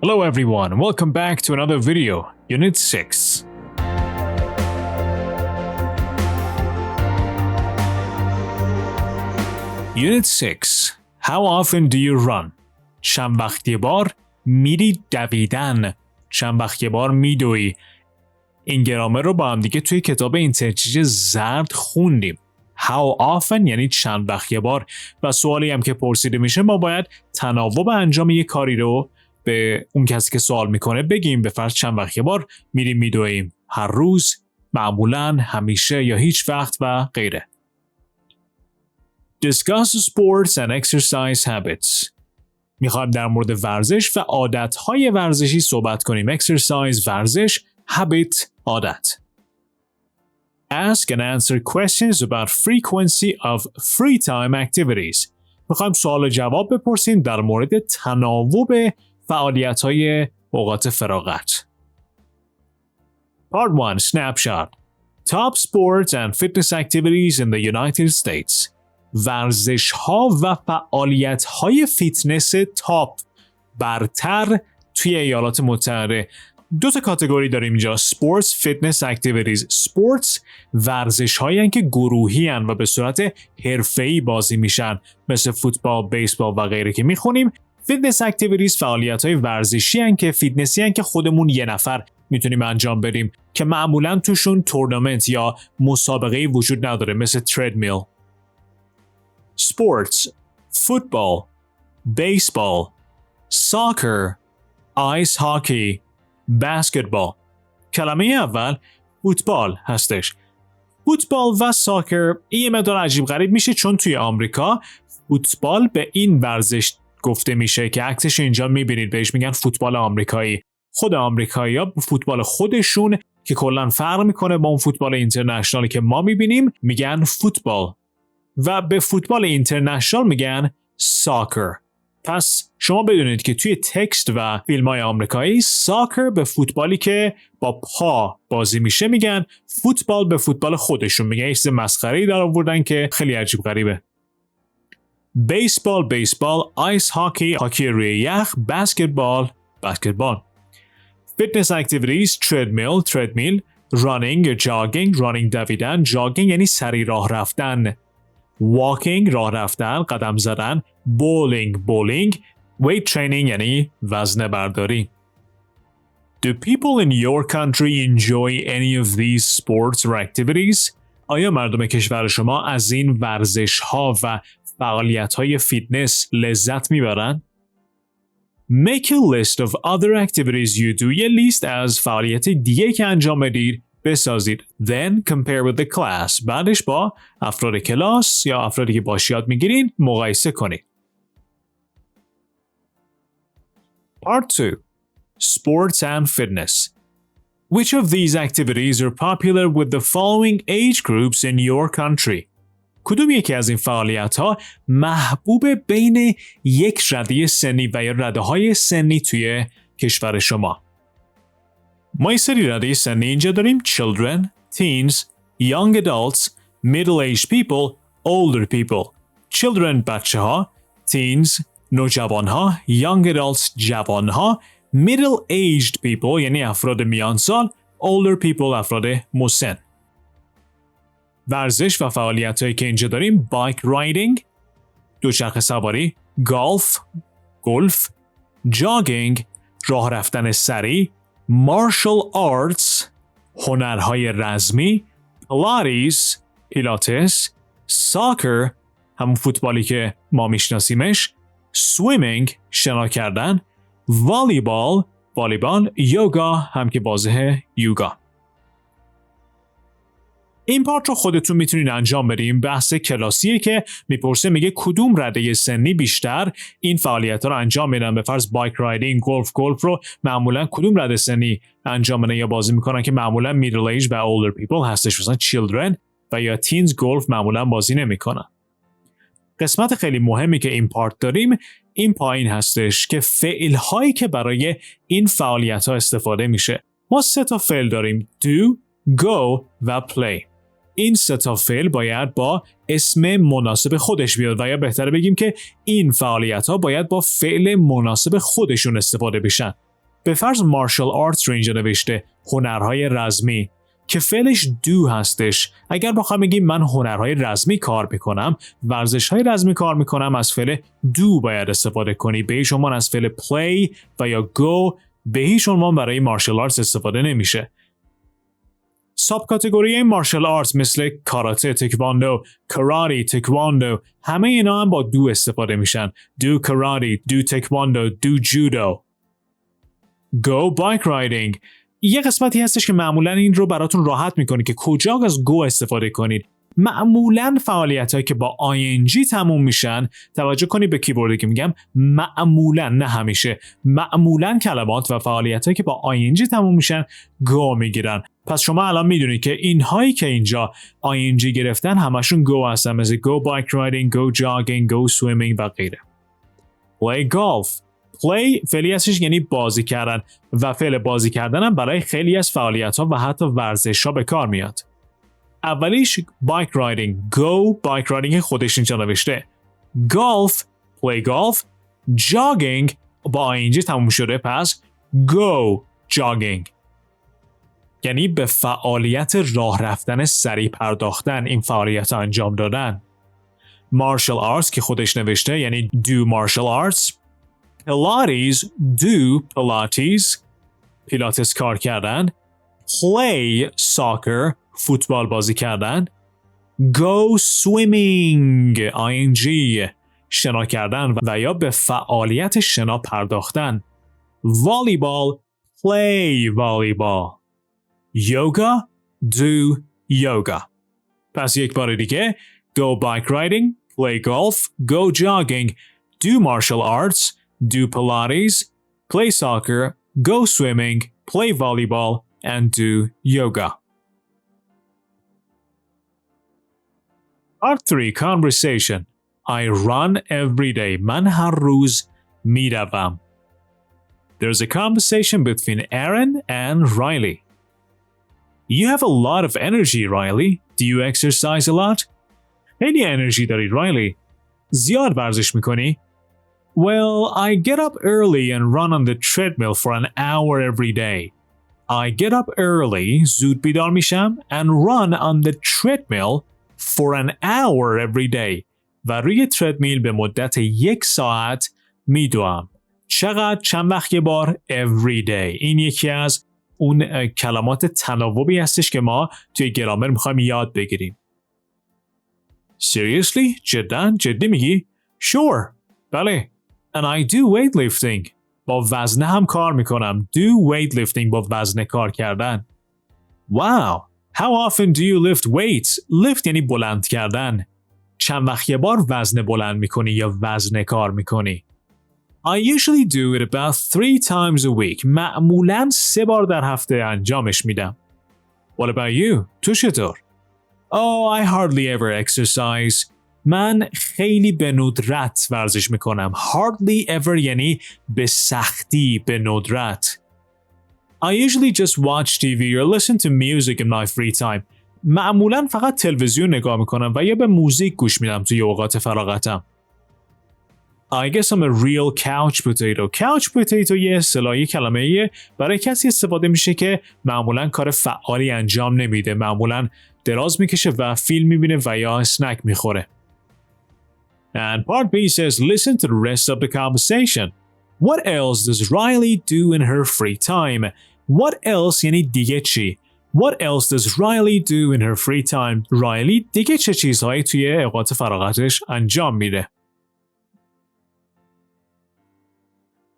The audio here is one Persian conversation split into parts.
Hello everyone, welcome back to another video, Unit 6. Unit 6. How often do you run? چند وقت یه بار میری دویدن. چند وقت یه بار میدوی. این گرامر رو با هم دیگه توی کتاب اینترچنج زرد خوندیم. How often یعنی چند وقت یه بار و سوالی هم که پرسیده میشه ما باید تناوب انجام یه کاری رو به اون کسی که سوال میکنه بگیم. به فرض چند وقت یه بار میریم میدویم. هر روز، معمولاً، همیشه یا هیچ وقت و غیره. Discuss sports and exercise habits. میخوایم در مورد ورزش و عادتهای ورزشی صحبت کنیم. Exercise ورزش، habit عادت. Ask and answer questions about frequency of free time activities. میخوایم سوال و جواب بپرسیم در مورد تناوب فعالیت‌های اوقات فراغت. Part 1 Snapshot. Top sports and fitness activities in the United States. ورزش‌ها و فعالیت‌های فیتنس تاپ برتر توی ایالات متحده. دو تا کاتگوری داریم اینجا. Sports Fitness Activities. Sports ورزش‌هایی هستند که گروهی هستند و به صورت حرفه‌ای بازی میشن، مثل فوتبال، بیسبال و غیره که میخونیم. Fitness Activities فعالیت‌های ورزشی هستند که فیتنسی هستند که خودمون یه نفر میتونیم انجام بدیم که معمولاً توشون تورنمنت یا مسابقه‌ای وجود نداره، مثل treadmill. Sports, football, baseball, soccer, ice hockey, basketball. کلمه اول فوتبال هستش. فوتبال و ساکر یه مقدار عجیب غریب میشه چون توی آمریکا فوتبال به این ورزش گفته میشه که عکسش اینجا میبینید، بهش میگن فوتبال آمریکایی. خود آمریکایی‌ها فوتبال خودشون که کلاً فرق میکنه با اون فوتبال اینترنشنالی که ما میبینیم میگن فوتبال و به فوتبال اینترنشنال میگن ساکر. پس شما بدونید که توی تکست و فیلم‌های آمریکایی ساکر به فوتبالی که با پا بازی میشه میگن، فوتبال به فوتبال خودشون میگن. یه چیز مسخره‌ای در آوردن که خیلی عجیب غریبه. بیسبال، آیس هاکی روی یخ، بسکتبال. فیتنس اکتیویتیز تردمیل، رانینگ جاگینگ، رانینگ دویدن، جاگینگ یعنی سریع راه رفتن، واکینگ راه رفتن، قدم زدن، بولینگ، weight training یعنی وزنه برداری. Do people in your country enjoy any of these sports or activities? آیا مردم کشور شما از این ورزش‌ها و فعالیت‌های فیتنس لذت میبرن؟ Make a list of other activities you do. یه لیست از فعالیت دیگه که انجام بدید بسازید. Then compare with the class. بعدش با افراد کلاس یا افرادی که باهاش یاد میگیرین مقایسه کنید. Part 2 Sports and Fitness. Which of these activities are popular with the following age groups in your country? کدوم یکی از این فعالیت‌ها محبوب بین یک رده سنی و یا رده‌های سنی توی کشور شما؟ ما یه سری رده سنی اینجا داریم: children, teens, young adults, middle-aged people, older people. children بچه ها، teens نوجوان ها، young adults جوان ها، middle-aged people یعنی افراد میان سال، older people افراد مسن. ورزش و فعالیت هایی که اینجا داریم: بایک رایدینگ دوچرخه سواری، گلف، جاگینگ راه رفتن سریع، مارشال آرتس هنرهای رزمی، پیلاتس، ساکر همون فوتبالی که ما میشناسیمش، سویمینگ شنا کردن، والیبال یوگا هم که واضحه یوگا. این پارت رو خودتون میتونین انجام بدین. بحث کلاسیه که میپرسه، میگه کدوم رده سنی بیشتر این فعالیت ها رو انجام میدن. به فرض بایک رایدینگ، گلف رو معمولا کدوم رده سنی انجام میدن یا بازی میکنن که معمولا میدل ایج و اولدر پیپل هستش. مثلا چیلدرن و یا تینز گلف معمولا بازی نمیکنن. قسمت خیلی مهمی که این پارت داریم این پایین هستش که فعل هایی که برای این فعالیت ها استفاده میشه. ما 3 تا فعل داریم: do، go و play. این 3 تا فعل باید با اسم مناسب خودش بیاد و یا بهتره بگیم که این فعالیت ها باید با فعل مناسب خودشون استفاده بشن. به فرض مارشال آرتس رو اینجا نوشته، هنرهای رزمی، که فعلش do هستش. اگر بخوام بگیم من هنرهای رزمی کار میکنم، ورزش‌های رزمی کار میکنم، از فعل do باید استفاده کنی. به هیچ عنوان از فعل play و یا go به هیچ عنوان برای مارشال آرتس استفاده نمیشه. ساب کاتگوری مارشال آرتس مثل کاراته، تکواندو، کراتی، تکواندو، همه اینا هم با دو استفاده میشن. دو کراتی، دو تکواندو، دو جودو. گو بایک رایدینگ. یه قسمتی هستش که معمولا این رو براتون راحت میکنه که کجا از گو استفاده کنید. معمولا فعالیتایی که با ING تموم میشن، توجه کنید به کیبوردی که میگم معمولا، نه همیشه، معمولا کلمات و فعالیتایی که با ING تموم میشن گو میگیرن. پس شما الان میدونید که اینهایی که اینجا ING گرفتن همشون گو هستن، مثل go bike riding, go jogging, go swimming و غیره. play golf. play فعلی هستش یعنی بازی کردن و فعل بازی کردن هم برای خیلی از فعالیت‌ها و حتی ورزش‌ها به کار میاد. اولیش bike riding, go bike riding خودش اینجا نوشته. golf, play golf. jogging با ING تموم شده، پس go jogging. یعنی به فعالیت راه رفتن سریع پرداختن، این فعالیت انجام دادن. martial arts که خودش نوشته یعنی do martial arts. pilates, do pilates، پیلاتس کار کردن. play soccer، فوتبال بازی کردن. go swimming، ING، شنا کردن و یا به فعالیت شنا پرداختن. volleyball، play volleyball. yoga, do yoga. پس یک بار دیگه go bike riding, play golf, go jogging, do martial arts, do pilates, play soccer, go swimming, play volleyball, and do yoga. Part 3. Conversation. I run every day. من هر روز میروم. There's a conversation between Aaron and Riley. You have a lot of energy, Riley. Do you exercise a lot? خیلی انرژی داری, Riley. زیاد ورزش میکنی؟ Well, I get up early and run on the treadmill for an hour every day. I get up early, زود بیدار میشم, and run on the treadmill for an hour every day. و روی تردمیل به مدت 1 ساعت میدوام. چقدر؟ چند وقت یه بار؟ Every day. این یکی از اون کلمات تناوبی هستش که ما توی گرامر میخوایم یاد بگیریم. Seriously? جدا؟ جدی میگی؟ Sure. بله. And I do weightlifting. با وزنه هم کار میکنم. Do weightlifting، با وزنه کار کردن. Wow. How often do you lift weights? Lift یعنی بلند کردن. چند وقت یه بار وزنه بلند میکنی یا وزنه کار میکنی؟ I usually do it about 3 times a week. معمولاً 3 بار در هفته انجامش میدم. What about you? تو چطور؟ Oh, I hardly ever exercise. من خیلی به ندرت ورزش میکنم. Hardly ever یعنی به سختی، به ندرت. I usually just watch TV or listen to music in my free time. معمولاً فقط تلویزیون نگاه میکنم و یا به موزیک گوش میدم توی اوقات فراغتم. I guess I'm a real couch potato. Couch potato یه اصطلاحی کلمه‌ایه برای کسی استفاده میشه که معمولاً کار فعالی انجام نمیده. معمولاً دراز میکشه و فیلم میبینه و یا اسنک میخوره. And part B says listen to the rest of the conversation. What else does Riley do in her free time? What else یعنی دیگه چی؟ What else does Riley do in her free time? Riley دیگه چه چیزهایی توی اوقات فراغتش انجام میده؟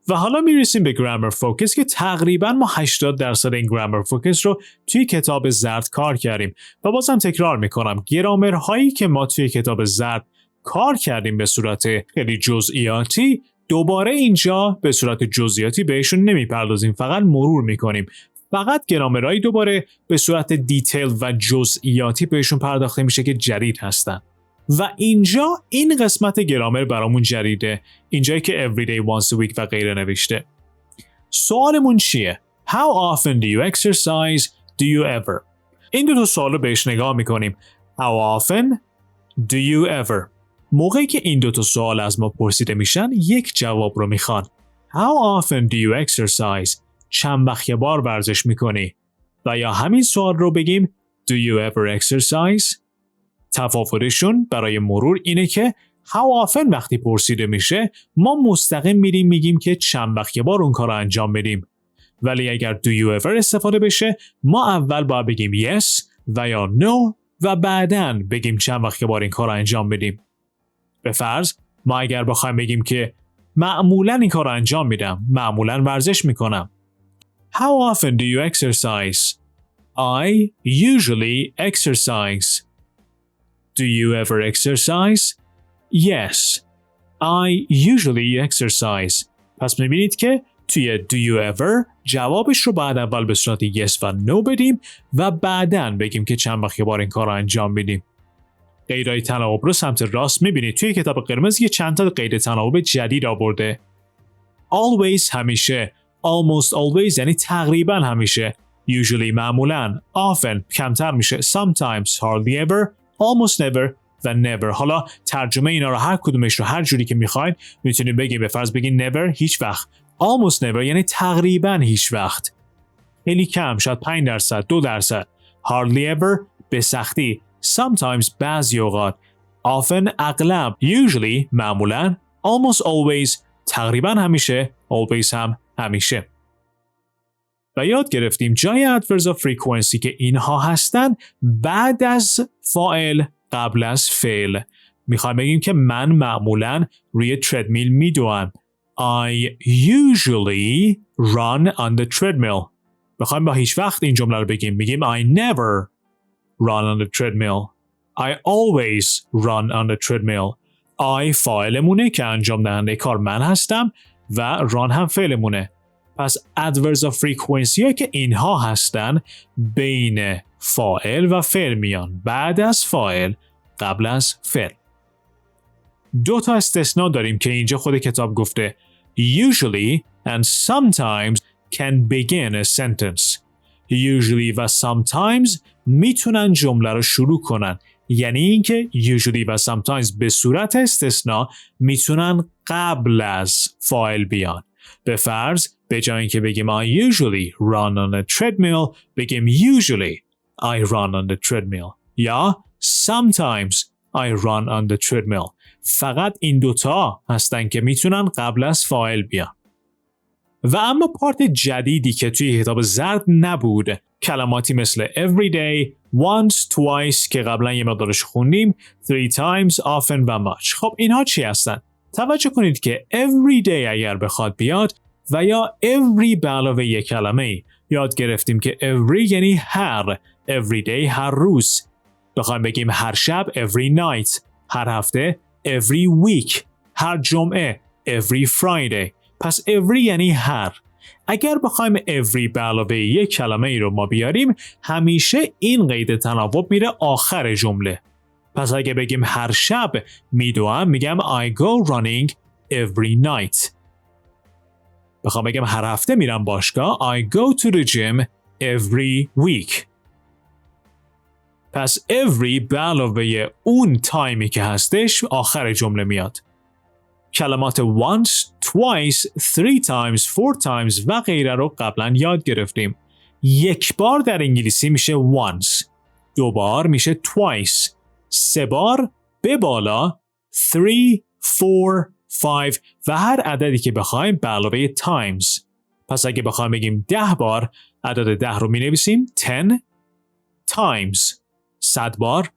و حالا میرسیم به گرامر فوکس که تقریبا ما 80% این گرامر فوکس رو توی کتاب زرد کار کردیم و بازم تکرار میکنم گرامرهایی که ما توی کتاب زرد کار کردیم به صورت خیلی جزئیاتی دوباره اینجا به صورت جزئیاتی بهشون نمیپردازیم، فقط مرور میکنیم. فقط گرامرهایی دوباره به صورت دیتیل و جزئیاتی بهشون پرداخته میشه که جدید هستن. و اینجا این قسمت گرامر برامون جدیده، اینجایی که everyday once a week و غیره نوشته. سوالمون چیه؟ How often do you exercise? Do you ever? این دو تا سوال رو بهش نگاه میکنیم. How often? Do you ever? موقعی که این دو تا سوال از ما پرسیده میشن یک جواب رو میخوان. How often do you exercise? چند وقت یه بار ورزش میکنی؟ و یا همین سوال رو بگیم Do you ever exercise؟ تفاوتشون برای مرور اینه که how often وقتی پرسیده میشه ما مستقیم میگیم که چند وقت یه بار اون کار رو انجام بدیم. ولی اگر do you ever استفاده بشه ما اول باید بگیم yes و یا no و بعداً بگیم چند وقت یه بار این کار رو انجام بدیم. به فرض ما اگر بخوایم بگیم که معمولاً این کار رو انجام میدم، معمولاً ورزش میکنم. How often do you exercise؟ I usually exercise. Do you ever exercise؟ Yes. I usually exercise. پس میبینید که توی do you ever جوابش رو بعد اول به صورت yes و no بدیم و بعداً بگیم که چند وقت یه بار این کار رو انجام بدیم. قیدهای تناوب رو سمت راست میبینید توی کتاب قرمز یه چند تا قید تناوب جدید آورده. Always همیشه، almost always یعنی تقریبا همیشه، usually معمولاً، often کمتر میشه، sometimes hardly ever، almost never و never. حالا ترجمه اینا رو هر کدومش رو هر جوری که میخواین میتونید بگید. به فرض بگید never هیچ وقت، almost never یعنی تقریبا هیچ وقت، خیلی کم شاید 5%، 2%، hardly ever به سختی، sometimes بعضی اوقات، often اغلب، usually معمولاً، almost always تقریبا همیشه، always هم همیشه. و یاد گرفتیم جای adverbs of frequency که اینها هستن بعد از فاعل قبل از فعل. میخوایم بگیم که من معمولاً روی treadmill میدوام. I usually run on the treadmill. میخوایم با هیچ وقت این جمله رو بگیم. میگیم I never run on the treadmill. I always run on the treadmill. I فاعلمونه که انجام دهنده کار من هستم و run هم فعلمونه. پس adverbs of frequency ها که اینها هستن بین فاعل و فعل میان، بعد از فاعل قبل از فعل. 2 تا استثناء داریم که اینجا خود کتاب گفته usually and sometimes can begin a sentence. usually و sometimes میتونن جمله رو شروع کنن، یعنی اینکه usually و sometimes به صورت استثناء میتونن قبل از فاعل بیان. به فرض به جای اینکه بگیم I usually run on a treadmill بگیم usually I run on the treadmill یا sometimes I run on the treadmill. فقط این 2 تا هستن که میتونن قبل از فاعل بیان. و اما پارت جدیدی که توی کتاب زرد نبود، کلماتی مثل every day، once، twice که قبلا یه مقدارش خوندیم، 3 times، often و much. خب اینها چی هستن؟ توجه کنید که every day اگر بخواد بیاد و یا every به علاوه یک کلمه یاد گرفتیم که every یعنی هر، every day هر روز. بخوایم بگیم هر شب every night، هر هفته every week، هر جمعه every Friday. پس every یعنی هر. اگر بخوایم every به علاوه یک کلمه ای رو ما بیاریم همیشه این قید تناوب میره آخر جمله. پس اگه بگیم هر شب میدوام میگم I go running every night. بخوام بگم هر هفته میرم باشگاه I go to the gym every week. پس every به علاوه اون تایمی که هستش آخر جمله میاد. کلمات once، twice، 3 times، 4 times و غیره رو قبلا یاد گرفتیم. یک بار در انگلیسی میشه once، 2 بار میشه twice، 3 بار به بالا 3، 4، 5 و هر عددی که بخوایم به علاوه times. پس اگه بخوایم بگیم 10 بار عدد 10 رو می نویسیم 10 times، 100 بار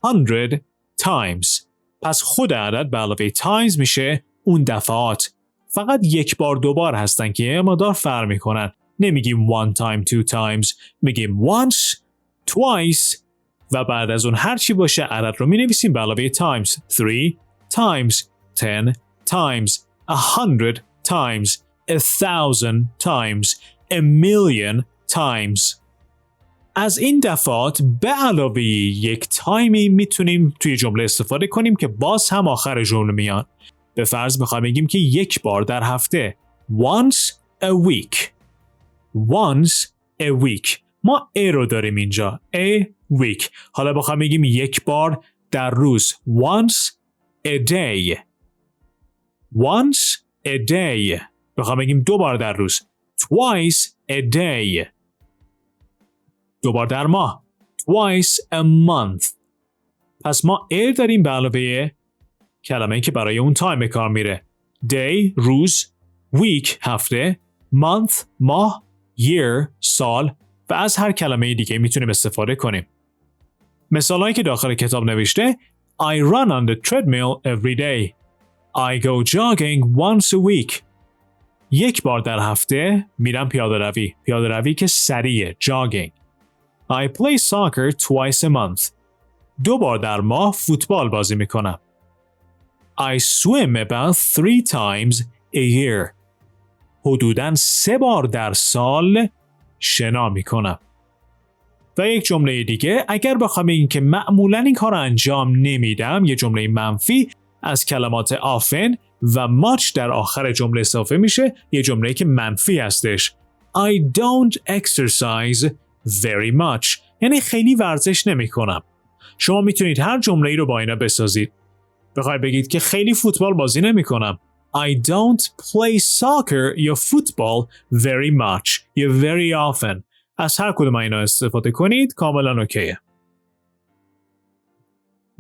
100 times. پس خود عدد به علاوه times میشه اون دفعات. فقط 1 بار 2 بار هستن که یه مقدار فرق میکنن. نمیگیم 1 time 2 times، میگیم once، twice و بعد از اون هر چی باشه عدد رو مینویسیم به علاوه times. 3 times، 10 times، 100 times، 1000 times، a million times. از این دفعات به علاوه یک تایمی میتونیم توی جمله استفاده کنیم که باز هم آخر جمله میان. به فرض میخوایم بگیم که 1 بار در هفته once a week. once a week. ما a رو داریم اینجا. a week. حالا بخوایم بگیم 1 بار در روز once a day. once a day. بخوایم بگیم 2 بار در روز twice a day. دوبار در ماه. Twice a month. پس ما a داریم به علاوه کلمه‌ای که برای اون تایم کار میره. day روز، week هفته، month ماه، year سال و از هر کلمه دیگه میتونیم استفاده کنیم. مثالایی که داخل کتاب نوشته I run on the treadmill every day. I go jogging once a week. یک بار در هفته میرم پیاده روی. پیاده روی که سریع jogging. I play soccer twice a month. دو بار در ماه فوتبال بازی میکنم. I swim about 3 times a year. حدوداً 3 بار در سال شنا میکنم. و یک جمله دیگه اگر بخوام بگیم که معمولاً این کار رو انجام نمیدم، یه جمله منفی از کلمات often و much در آخر جمله اضافه میشه، یه جمله که منفی هستش. I don't exercise very much. یعنی خیلی ورزش نمی کنم. شما میتونید هر جمله‌ای رو با اینا بسازید. بخوای بگید که خیلی فوتبال بازی نمی کنم. I don't play soccer یا football very much یا very often. از هر کدوم اینا استفاده کنید کاملا اوکیه.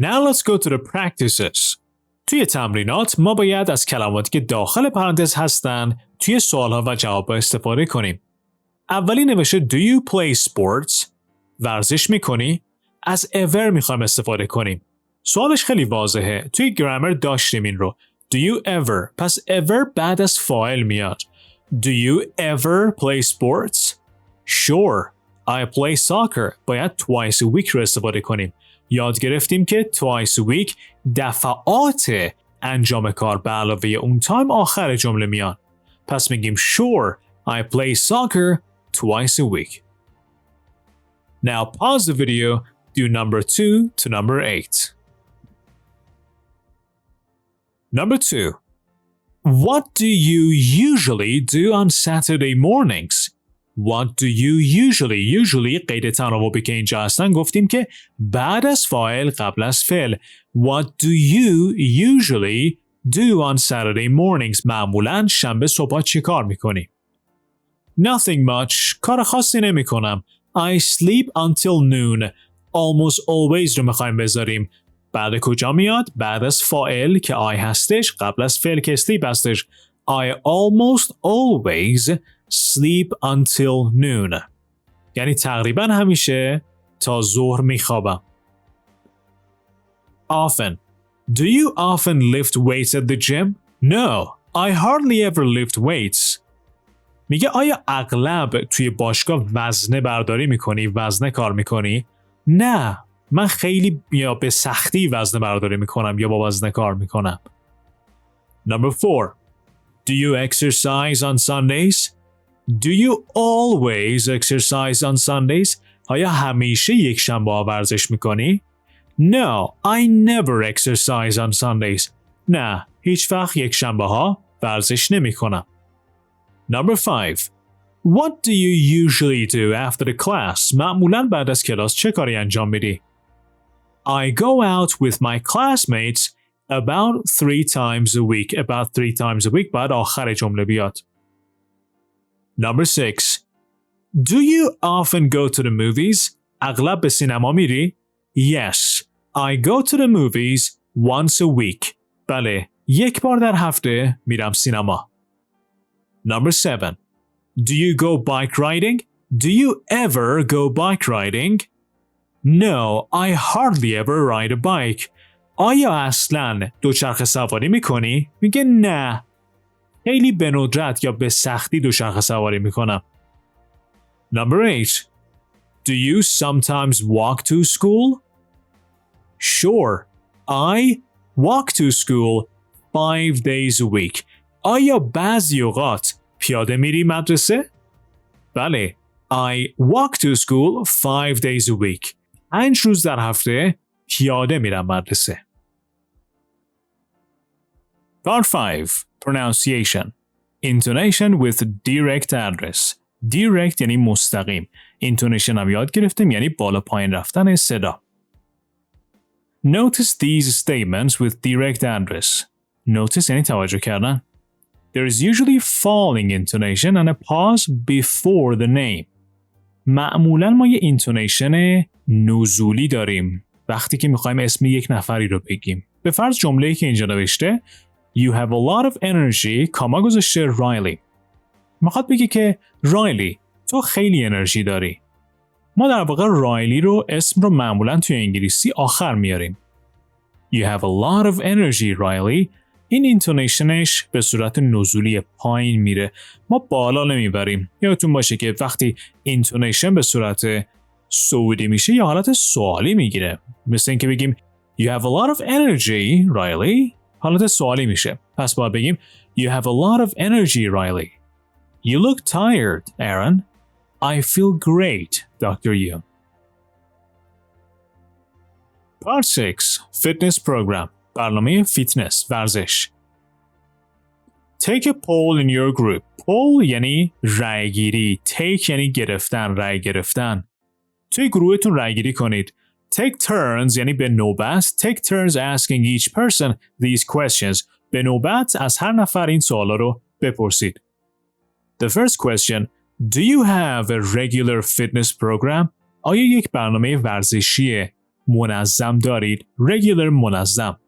Now let's go to the practices. توی تمرینات ما باید از کلماتی که داخل پرانتز هستن توی سوالها و جوابها استفاده کنیم. اولی نوشته Do you play sports؟ ورزش میکنی؟ از ever میخوایم استفاده کنیم. سوالش خیلی واضحه. توی گرامر داشتیم این رو. Do you ever؟ پس ever بعد از فاعل میاد. Do you ever play sports؟ Sure. I play soccer. باید twice a week رو استفاده کنیم. یاد گرفتیم که twice a week دفعات انجام کار به علاوه اون تایم آخر جمله میان. پس میگیم Sure. I play soccer twice a week. Now pause the video. Do number 2 to number 8. Number 2. What do you usually do on Saturday mornings? What do you usually قید تناوبی که اینجا هستن گفتیم که بعد از فاعل قبل از فعل. What do you usually do on Saturday mornings? معمولاً شنبه صبح چی کار میکنی؟ Nothing much. کار خاصی نمی کنم. I sleep until noon. Almost always رو میخوایم بذاریم. بعد کجا میاد؟ بعد از فاعل که I هستش، قبل از فعل که sleep هستش. I almost always sleep until noon. یعنی تقریبا همیشه تا ظهر میخوابم. Often. Do you often lift weights at the gym? No, I hardly ever lift weights. میگه آیا اغلب توی باشگاه وزنه برداری میکنی؟ وزنه کار میکنی؟ نه، من خیلی یا به سختی وزنه برداری میکنم یا با وزنه کار میکنم. Number 4. Do you exercise on Sundays? Do you always exercise on Sundays? آیا همیشه یک شنبه ها ورزش میکنی؟ No, I never exercise on Sundays. نه، هیچ وقت یک شنبه ها ورزش نمی کنم. Number 5. What do you usually do after the class? معمولاً بعد از کلاس چه کاری انجام میدی؟ I go out with my classmates about 3 times a week. About 3 times a week بعد آخر جمله بیاد. Number 6. Do you often go to the movies? اغلب به سینما میری؟ Yes, I go to the movies once a week. بله، یک بار در هفته میرم سینما. Number 7. Do you go bike riding? Do you ever go bike riding? No, I hardly ever ride a bike. آیا اصلاً دوچرخه سواری میکنی؟ میگه نه. خیلی به ندرت یا به سختی دوچرخه سواری میکنم. Number 8. Do you sometimes walk to school? Sure, I walk to school 5 days a week. آیا بعضی اوقات پیاده میری مدرسه؟ بله. I walk to school 5 days a week. 5 روز در هفته پیاده میرم مدرسه. Part 5. Pronunciation. Intonation with direct address. Direct یعنی مستقیم. Intonation هم یاد گرفتیم یعنی بالا پایین رفتن صدا. Notice these statements with direct address. Notice یعنی توجه کردن. there is usually falling intonation and a pause before the name. معمولاً ما یه اینتونیشن نزولی داریم وقتی که میخوایم اسم یک نفری رو بگیم. به فرض جمله‌ای که اینجا نوشته You have a lot of energy کاما گذاشته رایلی. میخواد بگه که رایلی تو خیلی انرژی داری. ما در واقع رایلی رو اسم رو معمولاً توی انگلیسی آخر میاریم. You have a lot of energy Riley. این اینتونیشنش به صورت نزولی پایین میره. ما بالا نمیبریم. یادتون باشه که وقتی اینتونیشن به صورت صعودی میشه یا حالت سوالی میگیره. مثل اینکه بگیم You have a lot of energy Riley. حالت سوالی میشه. پس باید بگیم You have a lot of energy Riley. You look tired Aaron. I feel great Dr. Yu. Part 6. Fitness Program. برنامه فیتنس، ورزش. Take a poll in your group. Poll یعنی رای گیری. Take یعنی گرفتن، رای گرفتن. توی گروهتون رای گیری کنید. Take turns یعنی به نوبت. Take turns asking each person these questions. به نوبت از هر نفر این سوالا رو بپرسید. The first question. Do you have a regular fitness program? آیا یک برنامه ورزشی منظم دارید؟ Regular منظم.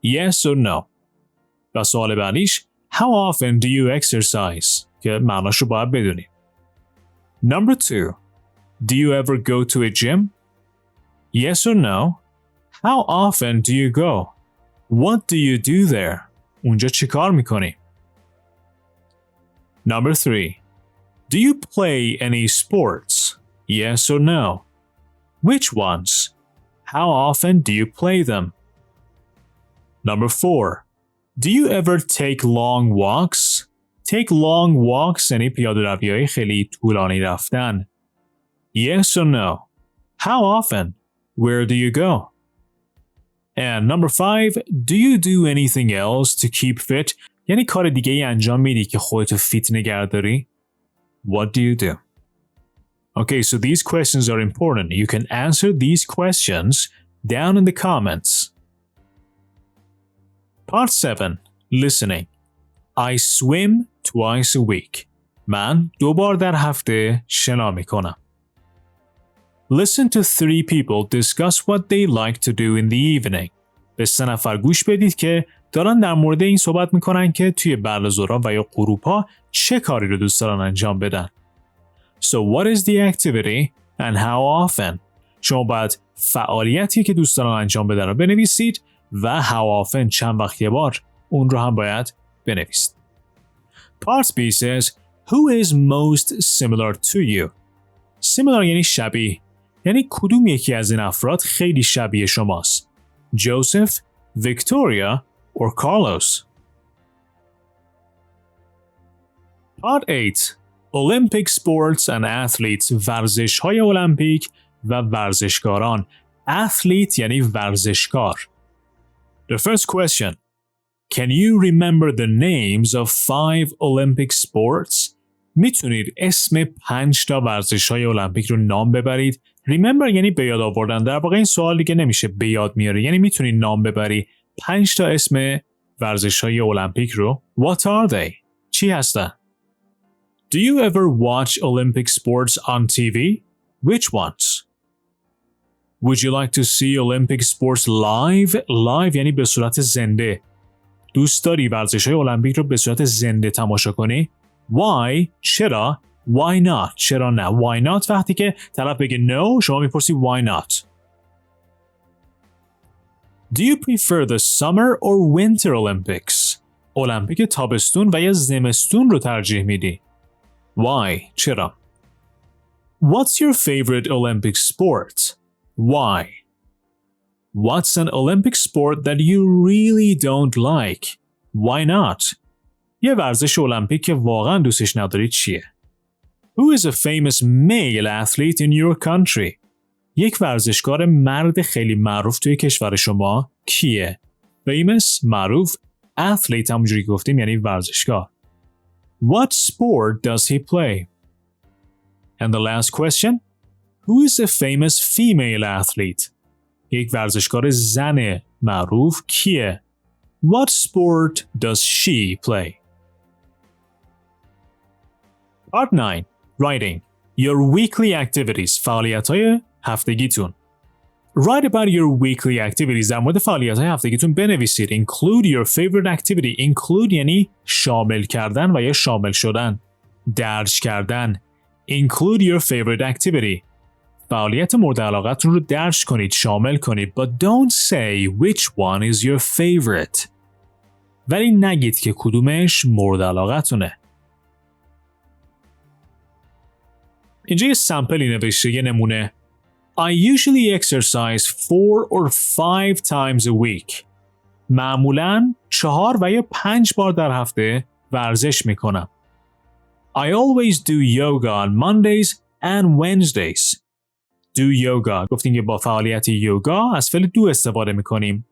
Yes or no. و سوال بعدیش How often do you exercise? که معناش رو باید بدونید. Number 2. Do you ever go to a gym? Yes or no. How often do you go? What do you do there? اونجا چی کار میکنی؟ Number 3. Do you play any sports? Yes or no. Which ones? How often do you play them? Number 4. Do you ever take long walks? Take long walks یعنی پیاده روی‌های خیلی طولانی رفتن. Yes or no. How often? Where do you go? And number 5. Do you do anything else to keep fit? یعنی کار دیگه ای انجام میدی که خودتو فیت نگه داری؟ What do you do? Okay, so these questions are important. You can answer these questions down in the comments. Part 7. Listening. I swim twice a week. من 2 بار در هفته شنا میکنم. Listen to 3 people discuss what they like to do in the evening. به 3 نفر گوش بدید که دارن در مورد این صحبت میکنن که توی بعد از ظهر و یا غروب‌ها چه کاری رو دوست دارن انجام بدن. So what is the activity and how often? شما باید فعالیتی که دوست دارن انجام بدن رو بنویسید و how often چند وقت یه بار اون رو هم باید بنویسید. Part B says Who is most similar to you? Similar یعنی شبیه. یعنی کدوم یکی از این افراد خیلی شبیه شماست؟ Joseph, Victoria or Carlos? Part 8. Olympic sports and athletes. ورزش‌های المپیک و ورزشکاران. Athlete یعنی ورزشکار. The first question. Can you remember the names of 5 Olympic sports? میتونید اسم 5 تا ورزش‌های المپیک رو نام ببرید. Remember یعنی به یاد آوردن. در واقع این سوال دیگه نمیشه به یاد میاری. یعنی میتونید نام ببری 5 تا اسم ورزش‌های المپیک رو. What are they? چی هستن؟ Do you ever watch Olympic sports on TV? Which ones? Would you like to see Olympic sports live? Live یعنی به صورت زنده. دوست داری ورزش‌های المپیک رو به صورت زنده تماشا کنی؟ Why? چرا؟ Why not? چرا نه؟ Why not وقتی که طرف بگه no شما میپرسی why not? Do you prefer the summer or winter Olympics? المپیک تابستون و یا زمستون رو ترجیح میدی؟ Why? چرا؟ What's your favorite Olympic sport? Why? What's an Olympic sport that you really don't like? Why not? یه ورزش المپیک که واقعا دوستش نداری چیه؟ Who is a famous male athlete in your country? یک ورزشکار مرد خیلی معروف توی کشور شما کیه؟ Famous معروف، athlete همونجوری که گفتیم یعنی ورزشکار. What sport does he play? And the last question, who is a famous female athlete? یک ورزشکار زن معروف کیه؟ What sport does she play? Part 9. Writing. Your weekly activities. فعالیت‌های هفتگیتون. Write about your weekly activities. در مورد فعالیت‌های هفتگیتون بنویسید. Include your favorite activity. Include یعنی شامل کردن و یا شامل شدن. درج کردن. Include your favorite activity. فعالیت مورد علاقتون رو درج کنید، شامل کنید. But don't say which one is your favorite. ولی نگید که کدومش مورد علاقتونه. اینجا یه سمپلی نوشته، یه نمونه. I usually exercise 4 or 5 times a week. معمولاً 4 و یا 5 بار در هفته ورزش میکنم. I always do yoga on Mondays and Wednesdays. Do yoga. گفتیم که با فعالیت یوگا از فعل do استفاده میکنیم.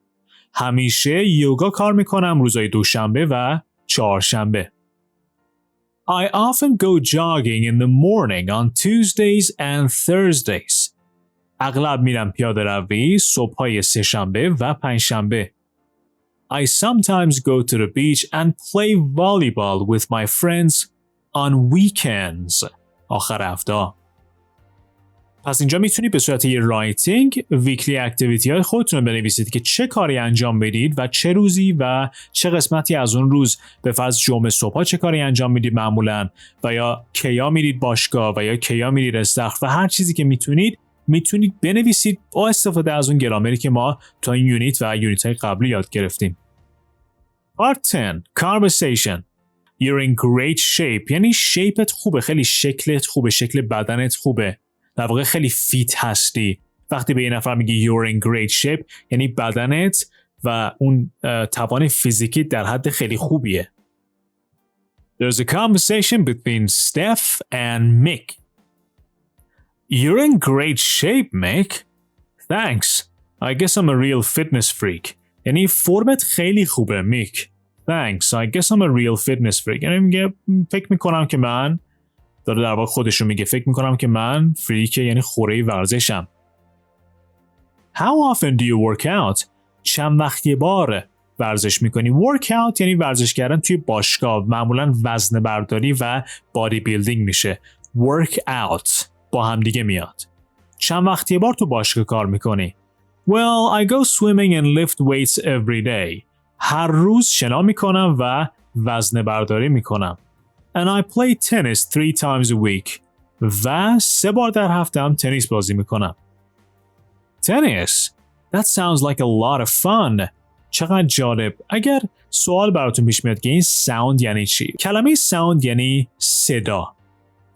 همیشه یوگا کار میکنم روزهای دوشنبه و چهارشنبه. I often go jogging in the morning on Tuesdays and Thursdays. اغلب میرم پیاده روی صبحهای سه‌شنبه و پنجشنبه. I sometimes go to the beach and play volleyball with my friends on weekends. آخر هفته. پس اینجا میتونید به صورت یه رایتینگ ویکلی اکتیویتی های خودتون رو بنویسید که چه کاری انجام بدید و چه روزی و چه قسمتی از اون روز. به فرض جمعه صبح چه کاری انجام میدید معمولاً و یا کیا میرید باشگاه و یا کیا میرید استخر و هر چیزی که میتونید بنویسید با استفاده از اون گرامری که ما تا این یونیت و یونیت های قبلی یاد گرفتیم. Part 10. Conversation. You're in great shape. یعنی شیپت خوبه، خیلی شکلت خوبه، شکل بدنت خوبه. در واقع خیلی فیت هستی. وقتی به یه نفر میگی you're in great shape یعنی بدنت و اون توان فیزیکی در حد خیلی خوبیه. There's a conversation between Steph and Mick. You're in great shape, Mick. Thanks. I guess I'm a real fitness freak. یعنی فرمت خیلی خوبه میک. Thanks. I guess I'm a real fitness freak. یعنی میگه فکر میکنم که من داره در واقع خودش رو میگه فکر میکنم که من فریک یعنی خوره ورزشم. How often do you work out? چند وقت یه بار ورزش میکنی؟ work out یعنی ورزش کردن توی باشگاه، معمولا وزنه برداری و بادی بیلدینگ میشه. work out با هم دیگه میاد. چند وقت یه بار تو باشگاه کار میکنی؟ Well, I go swimming and lift weights every day. هر روز شنا میکنم و وزنه برداری میکنم. And I play tennis 3 times a week. و 3 بار در هفته هم تنیس بازی میکنم. Tennis? That sounds like a lot of fun. چقدر جالب. اگر سوال براتون پیش میاد که این sound یعنی چی؟ کلمه sound یعنی صدا.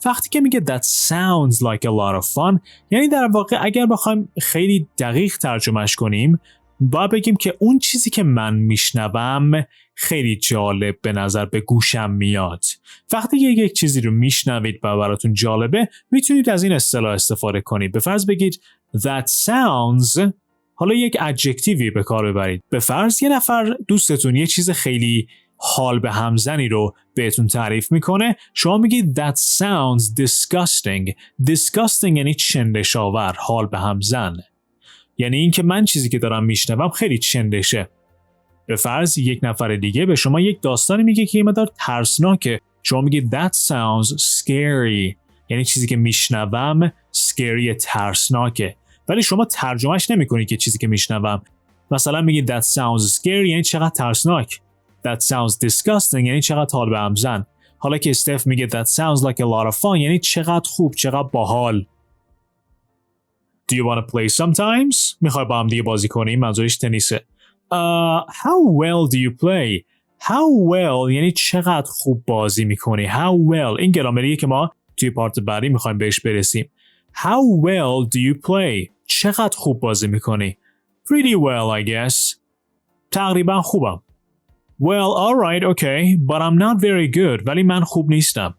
وقتی که میگه that sounds like a lot of fun یعنی در واقع اگر بخوایم خیلی دقیق ترجمهش کنیم باید بگیم که اون چیزی که من میشنوم خیلی جالب به نظر به گوشم میاد. وقتی که یک چیزی رو میشنوید و براتون جالبه میتونید از این اصطلاح استفاده کنید. به فرض بگید that sounds، حالا یک ادجکتیوی به کار ببرید. به فرض یه نفر دوستتون یه چیز خیلی حال به همزنی رو بهتون تعریف میکنه، شما میگید that sounds disgusting. disgusting یعنی چندش‌آور، حال به همزن. یعنی این که من چیزی که دارم میشنوم خیلی چندشه. به فرض یک نفر دیگه به شما یک داستانی میگه که یه مقدار ترسناکه، شما میگید that sounds scary. یعنی چیزی که میشنوم scary، ترسناکه، ولی شما ترجمهش نمیکنید که چیزی که میشنوم. مثلا میگید that sounds scary یعنی چقدر ترسناک. That sounds disgusting یعنی چقدر حال به هم زن. حالا که استف میگه that sounds like a lot of fun یعنی چقدر خوب، چقدر باحال. Do you want to play sometimes? میخوای با هم دیگه بازی کنیم؟ منظورش تنیسه. How well do you play? How well یعنی چقدر خوب بازی میکنی. How well این گرامریه که ما توی پارت بعدی میخوایم بهش برسیم. How well do you play? چقدر خوب بازی میکنی. Pretty well, I guess. تقریبا خوبم. Well, alright, okay, but I'm not very good. ولی من خوب نیستم.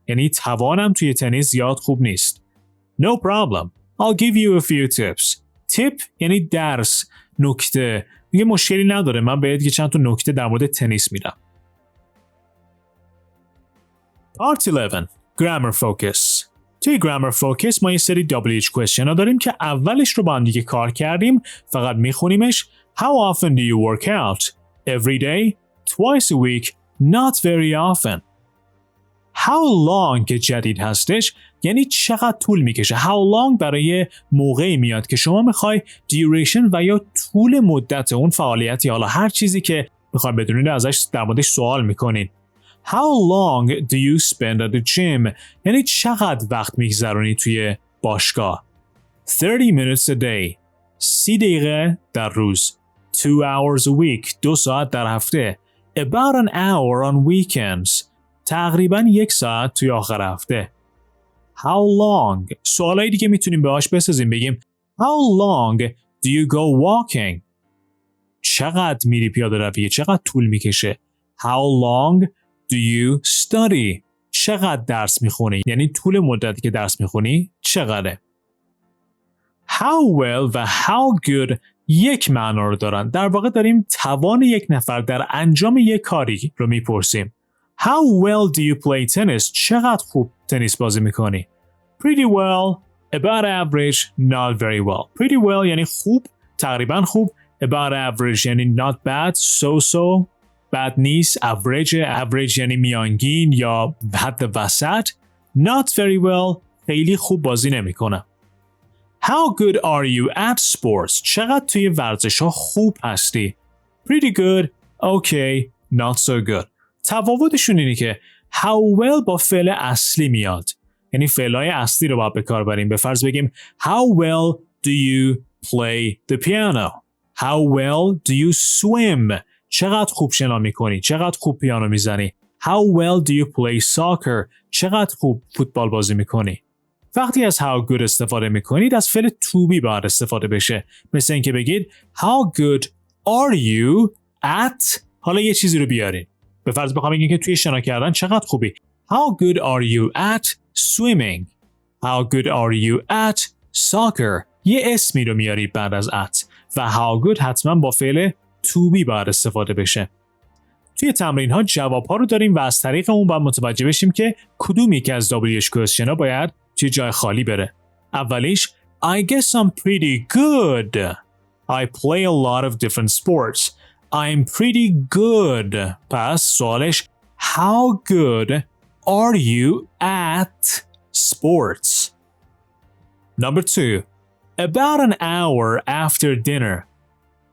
یعنی توانم توی تنیس زیاد خوب نیست. No problem. I'll give you a few tips. Tip یعنی درس، نکته. میگه مشکلی نداره، من بهت یه چند تا نکته در مورد تنیس میدم. Part 11. Grammar Focus. توی Grammar Focus ما یه سری WH question ها داریم که اولش رو با هم دیگه کار کردیم، فقط میخونیمش. How often do you work out? Every day? Twice a week? Not very often. How long که جدید هستش یعنی چقدر طول میکشه. How long برای موقعی میاد که شما میخوای duration و یا طول مدت اون فعالیتی، حالا هر چیزی که میخواین بدونید ازش در موردش سوال میکنین. How long do you spend at the gym؟ یعنی چقدر وقت میگذرونی توی باشگاه. 30 minutes a day 30 دقیقه در روز. 2 hours a week 2 ساعت در هفته. About an hour on weekends تقریباً 1 ساعت توی آخر هفته. How long سوالایی دیگه میتونیم باهاش بسازیم. بگیم How long do you go walking؟ چقدر میری پیاده روی؟ چقدر طول میکشه؟ How long do you study؟ چقدر درس میخونی؟ یعنی طول مدتی که درس میخونی چقدره؟ How well و how good یک معنا رو دارن. در واقع داریم توان یک نفر در انجام یک کاری رو میپرسیم. How well do you play tennis؟ چقدر خوب تنیس بازی میکنی؟ Pretty well, about average, not very well. Pretty well یعنی خوب، تقریبا خوب. About average یعنی not bad, so bad نیست. average یعنی میانگین یا حد وسط. Not very well خیلی خوب بازی نمیکنه. How good are you at sports؟ چقدر توی ورزش ها خوب هستی؟ Pretty good, okay, not so good. تفاوتشون اینه که how well با فعل اصلی میاد. یعنی فعلای اصلی رو باید به کار بریم. به فرض بگیم How well do you play the piano؟ How well do you swim؟ چقدر خوب شنا میکنی؟ چقدر خوب پیانو میزنی؟ How well do you play soccer؟ چقدر خوب فوتبال بازی میکنی؟ وقتی از how good استفاده میکنید از فعل to be باید استفاده بشه. مثل اینکه بگید How good are you at؟ حالا یه چیزی رو بیارین. به فرض بخوام بگیم که توی شنا کردن چقدر خوبی. How good are you at swimming؟ How good are you at soccer؟ یه اسمی رو میارید بعد از at و how good حتما با فعل to be باید استفاده بشه. توی تمرین ها جواب ها رو داریم و از طریق اون باید متوجه بشیم که کدوم یکی از WH question ها باید توی جای خالی بره. اولیش I guess I'm pretty good. I play a lot of different sports. I'm pretty good. پس سوالش How good are you at sports? Number 2. About an hour after dinner.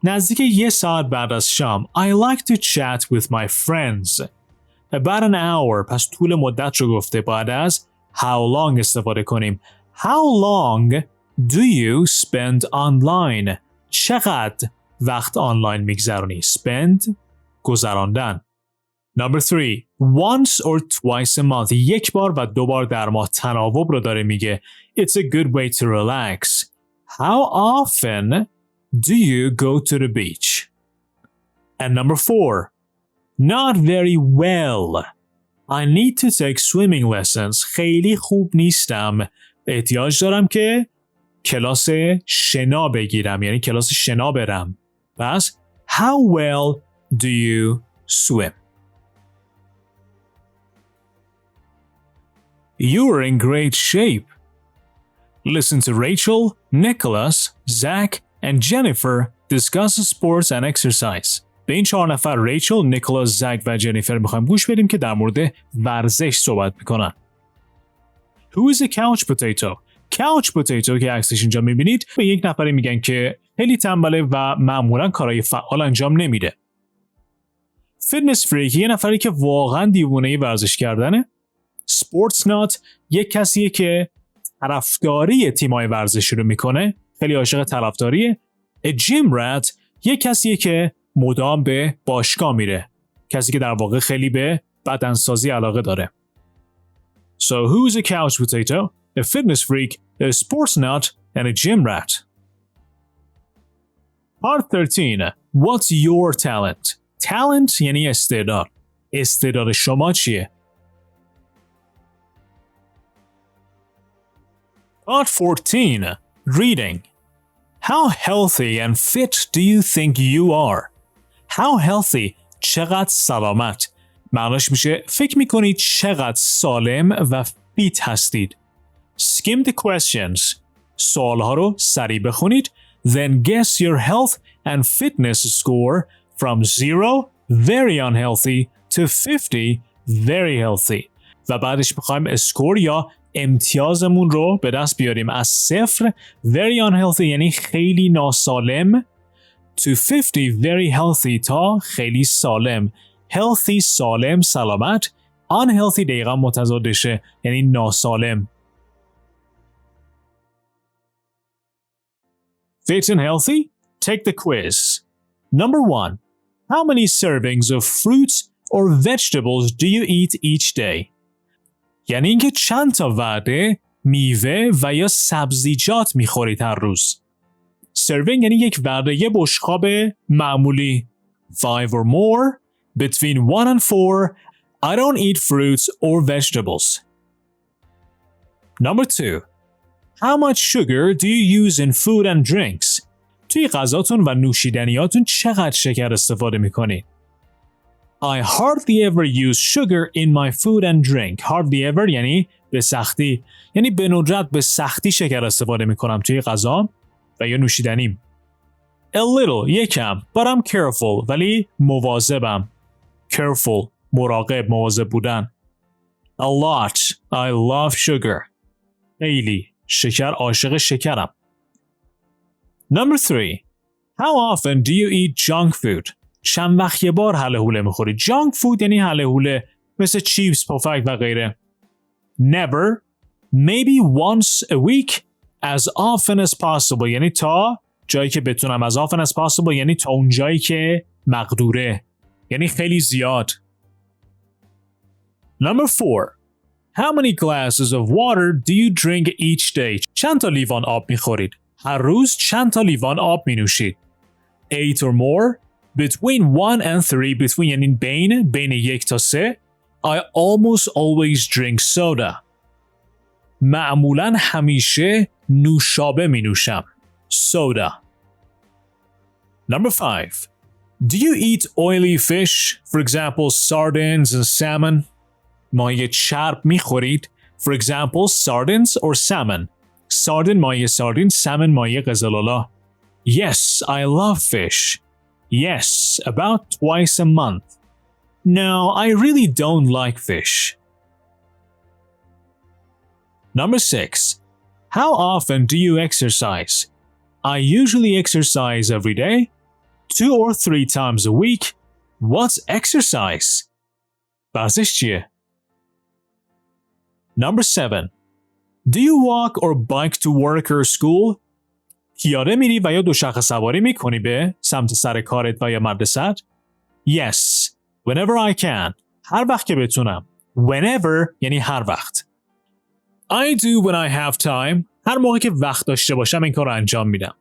نزدیک 1 ساعت بعد از شام. I like to chat with my friends. About an hour پس طول مدت رو گفته. بعد از how long استفاده کنیم. How long do you spend online؟ چقدر وقت آنلاین میگذرونی؟ Spend گذراندن. Number 3. Once or twice a month. 1 بار و 2 بار در ماه. تناوب رو داره میگه. It's a good way to relax. How often do you go to the beach? And number 4. Not very well. I need to take swimming lessons. خیلی خوب نیستم. احتیاج دارم که کلاس شنا بگیرم. یعنی کلاس شنا برم. پس how well do you swim? You're in great shape. Listen to Rachel, Nicholas, Zach, and Jennifer discuss sports and exercise. به این 4 نفر ریچل، نیکولاس، زک و جنیفر میخوایم گوش بدیم که در مورد ورزش صحبت میکنن. Who is a couch potato؟ couch potato که عکسش اینجا میبینید به یک نفری میگن که خیلی تنبله و معمولا کارهای فعال انجام نمیده. fitness freak یه نفری که واقعا دیوونه ورزش کردنه. sports nut یک کسیه که طرفداری تیمای ورزشی رو میکنه، خیلی عاشق طرفداریه. A gym rat یک کسیه که مدام به باشگاه میره، کسی که در واقع خیلی به بدنسازی علاقه داره. So who is a couch potato, a fitness freak, a sports nut, and a gym rat? Part 13. What's your talent? Talent یعنی استعداد. استعداد شما چیه؟ Part 14. Reading. How healthy and fit do you think you are? How healthy چقدر سلامت. معناش میشه فکر میکنید چقدر سالم و فیت هستید. Skim the questions. سوالها رو سریع بخونید. Then guess your health and fitness score from 0, very unhealthy, to 50, very healthy. و بعدش میخوایم اسکور یا امتیازمون رو به دست بیاریم از 0 very unhealthy یعنی خیلی ناسالم to 50 very healthy تا خیلی سالم. healthy سالم سلامت، unhealthy دقیقا متضادشه یعنی ناسالم. Fit and healthy? Take the quiz. Number 1. How many servings of fruits or vegetables do you eat each day? یعنی اینکه چند تا وعده میوه و یا سبزیجات میخورید هر روز. Serving یعنی یک وعده، یه بشقاب معمولی. 5 or more, between 1 and 4, I don't eat fruits or vegetables. Number 2. How much sugar do you use in food and drinks? توی غذاتون و نوشیدنیاتون چقدر شکر استفاده میکنید؟ I hardly ever use sugar in my food and drink. Hardly ever یعنی به سختی. یعنی به ندرت به سختی شکر استفاده میکنم توی غذام و یا نوشیدنیم. A little یکم. But I'm careful. ولی مواظبم. Careful. مراقب، مواظب بودن. A lot. I love sugar. خیلی. شکر، عاشق شکرم. Number 3. How often do you eat junk food? چند وقت یه بار هله هوله میخوری؟ junk food یعنی هله هوله مثل چیپس، پفک و غیره. Never. Maybe once a week. As often as possible یعنی تا جایی که بتونم. As often as possible یعنی تا اون جایی که مقدوره. یعنی خیلی زیاد. Number 4. How many glasses of water do you drink each day? چند تا لیوان آب میخورید؟ هر روز چند تا لیوان آب می نوشید؟ 8 or more, between 1 and 3, between یعنی بین 1 تا 3. I almost always drink soda. معمولاً همیشه نوشابه می نوشم. Soda. Number 5. Do you eat oily fish? For example, sardines and salmon. ماهی چرب می خورید؟ For example, sardines or salmon. Sardine ماهی ساردین، salmon ماهی قزلالا. Yes, I love fish. Yes, about twice a month. No, I really don't like fish. Number 6. How often do you exercise? I usually exercise every day, 2 or 3 times a week. What's exercise? ورزش چیه؟ Number 7. Do you walk or bike to work or school? پیاده میری و یا دوچرخه سواری میکنی به سمت سر کارت و یا مدرسه؟ Yes, whenever I can. هر وقت که بتونم. Whenever یعنی هر وقت. I do when I have time. هر موقع که وقت داشته باشم این کار رو انجام میدم.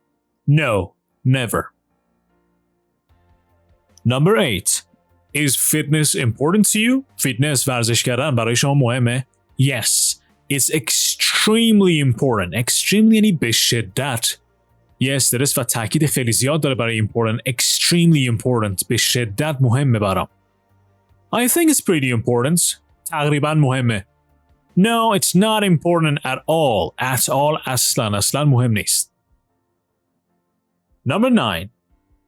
No, never. Number 8. Is fitness important to you? فیتنس ورزش کردن برای شما مهمه؟ Yes, it's extremely important. Extremely یعنی به شدت. یه استرس و تاکید خیلی زیاد داره برای important. Extremely important. به شدت مهمه برام. I think it's pretty important. تقریبا مهمه. No, it's not important at all. At all اصلا مهم نیست. Number 9.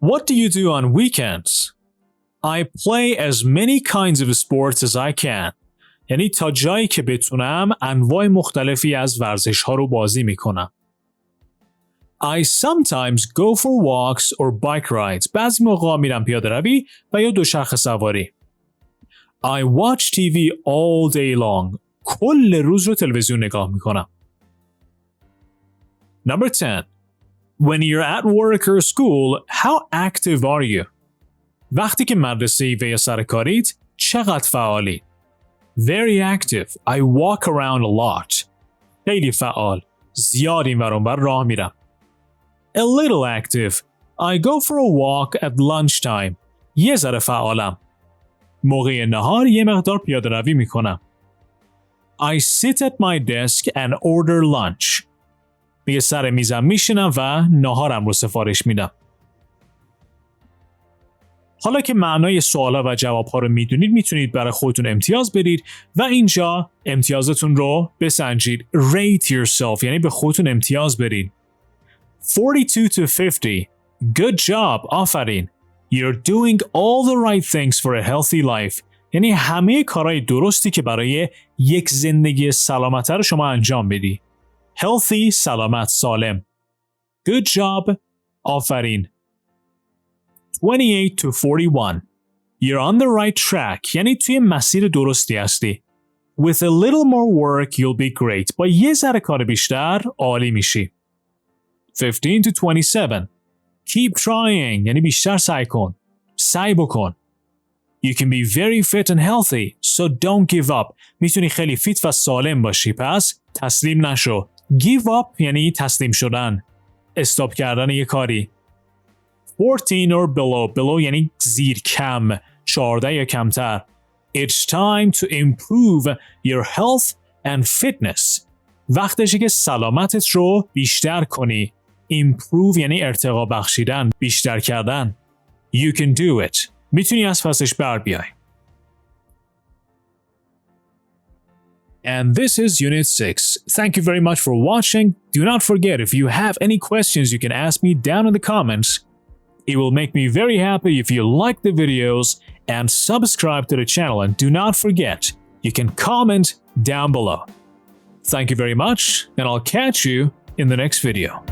What do you do on weekends? I play as many kinds of sports as I can. یعنی تا جایی که بتونم انواع مختلفی از ورزش ها رو بازی میکنم. I sometimes go for walks or bike rides. بعضی موقع میرم پیاده روی و یا دوچرخه سواری. I watch TV all day long. کل روز رو تلویزیون نگاه میکنم. Number 10. When you're at work or school, how active are you? وقتی که مدرسه‌ای و یا سر کارید چقدر فعالی؟ Very active. I walk around a lot. خیلی فعال. زیاد این ور اون ور راه میرم. A little active. I go for a walk at lunchtime. یه ذره فعالم. موقع نهار یه مقدار پیاده روی میکنم. I sit at my desk and order lunch. میگه سر میزم میشینم و نهارم رو سفارش میدم. حالا که معنای سوالا و جوابها رو میدونید میتونید برای خودتون امتیاز بدید و اینجا امتیازتون رو بسنجید. Rate yourself یعنی به خودتون امتیاز بدید. 42 to 50. Good job. آفرین. You're doing all the right things for a healthy life. یعنی همه کارهای درستی که برای یک زندگی سلامت‌تر شما انجام بدی. Healthy سلامت سالم. Good job آفرین. 28 to 41 You're on the right track یعنی توی مسیر درستی هستی. With a little more work you'll be great. با یه ذره کار بیشتر عالی میشی. 15 to 27 Keep trying یعنی بیشتر سعی کن. سعی بکن. You can be very fit and healthy, so don't give up. میتونی خیلی فیت و سالم باشی پس تسلیم نشو. Give up یعنی تسلیم شدن. استاپ کردن یه کاری. 14 or below یعنی زیر کم. 14 یا کمتر. It's time to improve your health and fitness. وقتشه که سلامتت رو بیشتر کنی. Improve یعنی ارتقا بخشیدن، بیشتر کردن. You can do it. میتونی از پسش بر بیای. And this is Unit 6. Thank you very much for watching. Do not forget, if you have any questions, you can ask me down in the comments. It will make me very happy if you like the videos and subscribe to the channel. And do not forget, you can comment down below. Thank you very much, and I'll catch you in the next video.